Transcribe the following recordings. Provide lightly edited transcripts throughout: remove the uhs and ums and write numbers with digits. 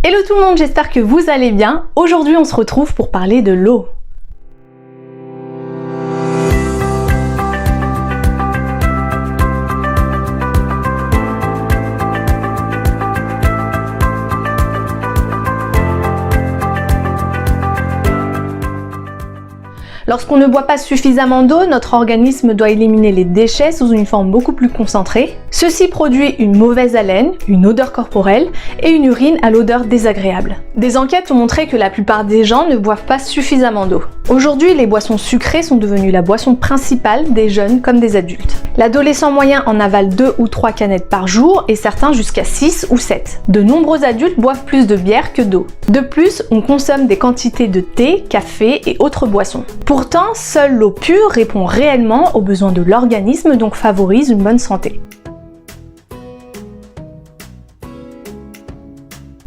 Hello tout le monde, j'espère que vous allez bien. Aujourd'hui on se retrouve pour parler de l'eau. Lorsqu'on ne boit pas suffisamment d'eau, notre organisme doit éliminer les déchets sous une forme beaucoup plus concentrée. Ceci produit une mauvaise haleine, une odeur corporelle et une urine à l'odeur désagréable. Des enquêtes ont montré que la plupart des gens ne boivent pas suffisamment d'eau. Aujourd'hui, les boissons sucrées sont devenues la boisson principale des jeunes comme des adultes. L'adolescent moyen en avale 2 ou 3 canettes par jour et certains jusqu'à 6 ou 7. De nombreux adultes boivent plus de bière que d'eau. De plus, on consomme des quantités de thé, café et autres boissons. Pourtant, seule l'eau pure répond réellement aux besoins de l'organisme, donc favorise une bonne santé.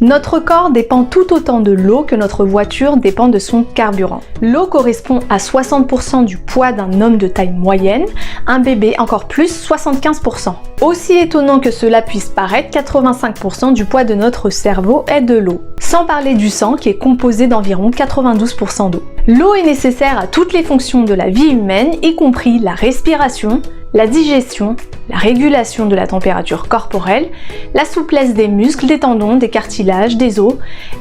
Notre corps dépend tout autant de l'eau que notre voiture dépend de son carburant. L'eau correspond à 60% du poids d'un homme de taille moyenne, un bébé encore plus 75%. Aussi étonnant que cela puisse paraître, 85% du poids de notre cerveau est de l'eau. Sans parler du sang qui est composé d'environ 92% d'eau. L'eau est nécessaire à toutes les fonctions de la vie humaine, y compris la respiration, la digestion, la régulation de la température corporelle, la souplesse des muscles, des tendons, des cartilages, des os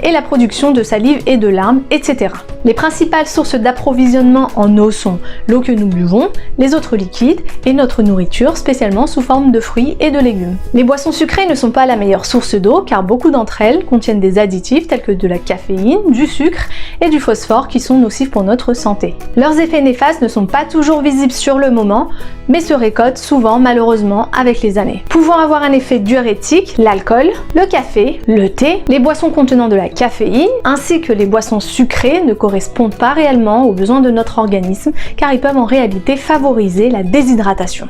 et la production de salive et de larmes, etc. Les principales sources d'approvisionnement en eau sont l'eau que nous buvons, les autres liquides et notre nourriture, spécialement sous forme de fruits et de légumes. Les boissons sucrées ne sont pas la meilleure source d'eau car beaucoup d'entre elles contiennent des additifs tels que de la caféine, du sucre et du phosphore qui sont nocifs pour notre santé. Leurs effets néfastes ne sont pas toujours visibles sur le moment, mais se récoltent souvent malheureusement avec les années. Pouvant avoir un effet diurétique, l'alcool, le café, le thé, les boissons contenant de la caféine, ainsi que les boissons sucrées ne correspondent pas réellement aux besoins de notre organisme car ils peuvent en réalité favoriser la déshydratation.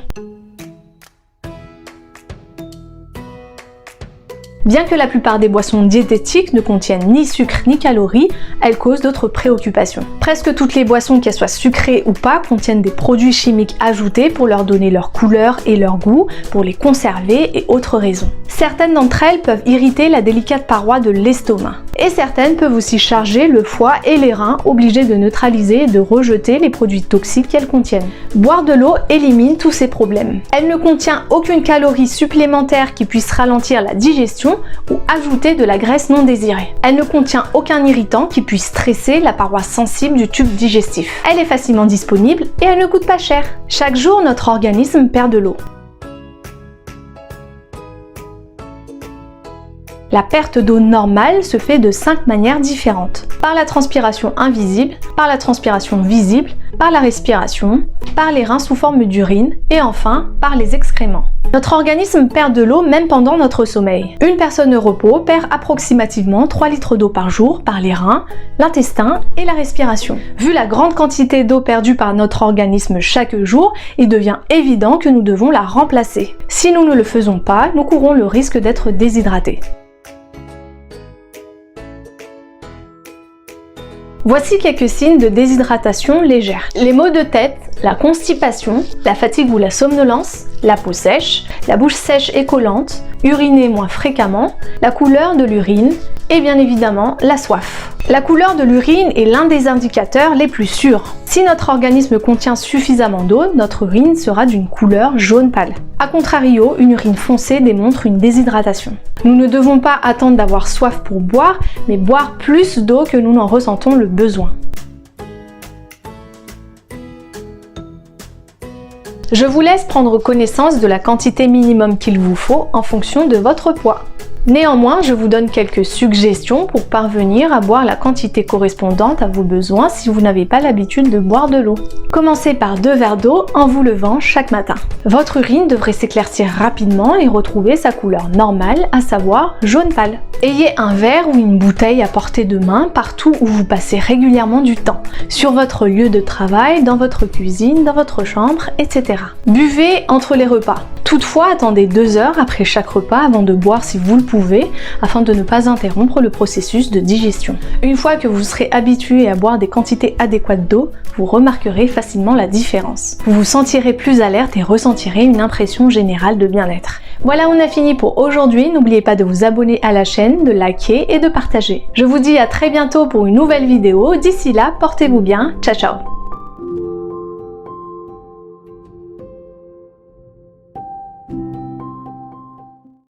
Bien que la plupart des boissons diététiques ne contiennent ni sucre ni calories, elles causent d'autres préoccupations. Presque toutes les boissons, qu'elles soient sucrées ou pas, contiennent des produits chimiques ajoutés pour leur donner leur couleur et leur goût, pour les conserver et autres raisons. Certaines d'entre elles peuvent irriter la délicate paroi de l'estomac. Et certaines peuvent aussi charger le foie et les reins, obligés de neutraliser et de rejeter les produits toxiques qu'elles contiennent. Boire de l'eau élimine tous ces problèmes. Elle ne contient aucune calorie supplémentaire qui puisse ralentir la digestion ou ajouter de la graisse non désirée. Elle ne contient aucun irritant qui puisse stresser la paroi sensible du tube digestif. Elle est facilement disponible et elle ne coûte pas cher. Chaque jour, notre organisme perd de l'eau. La perte d'eau normale se fait de 5 manières différentes. Par la transpiration invisible, par la transpiration visible, par la respiration, par les reins sous forme d'urine et enfin par les excréments. Notre organisme perd de l'eau même pendant notre sommeil. Une personne au repos perd approximativement 3 litres d'eau par jour par les reins, l'intestin et la respiration. Vu la grande quantité d'eau perdue par notre organisme chaque jour, il devient évident que nous devons la remplacer. Si nous ne le faisons pas, nous courons le risque d'être déshydratés. Voici quelques signes de déshydratation légère. Les maux de tête, la constipation, la fatigue ou la somnolence, la peau sèche, la bouche sèche et collante, uriner moins fréquemment, la couleur de l'urine et bien évidemment la soif. La couleur de l'urine est l'un des indicateurs les plus sûrs. Si notre organisme contient suffisamment d'eau, notre urine sera d'une couleur jaune pâle. A contrario, une urine foncée démontre une déshydratation. Nous ne devons pas attendre d'avoir soif pour boire, mais boire plus d'eau que nous n'en ressentons le besoin. Je vous laisse prendre connaissance de la quantité minimum qu'il vous faut en fonction de votre poids. Néanmoins, je vous donne quelques suggestions pour parvenir à boire la quantité correspondante à vos besoins si vous n'avez pas l'habitude de boire de l'eau. Commencez par 2 verres d'eau en vous levant chaque matin. Votre urine devrait s'éclaircir rapidement et retrouver sa couleur normale, à savoir jaune pâle. Ayez un verre ou une bouteille à portée de main partout où vous passez régulièrement du temps, sur votre lieu de travail, dans votre cuisine, dans votre chambre, etc. Buvez entre les repas. Toutefois, attendez 2 heures après chaque repas avant de boire si vous le pouvez, afin de ne pas interrompre le processus de digestion. Une fois que vous serez habitué à boire des quantités adéquates d'eau, vous remarquerez facilement la différence. Vous vous sentirez plus alerte et ressentirez une impression générale de bien-être. Voilà, on a fini pour aujourd'hui. N'oubliez pas de vous abonner à la chaîne, de liker et de partager. Je vous dis à très bientôt pour une nouvelle vidéo. D'ici là, portez-vous bien. Ciao ciao.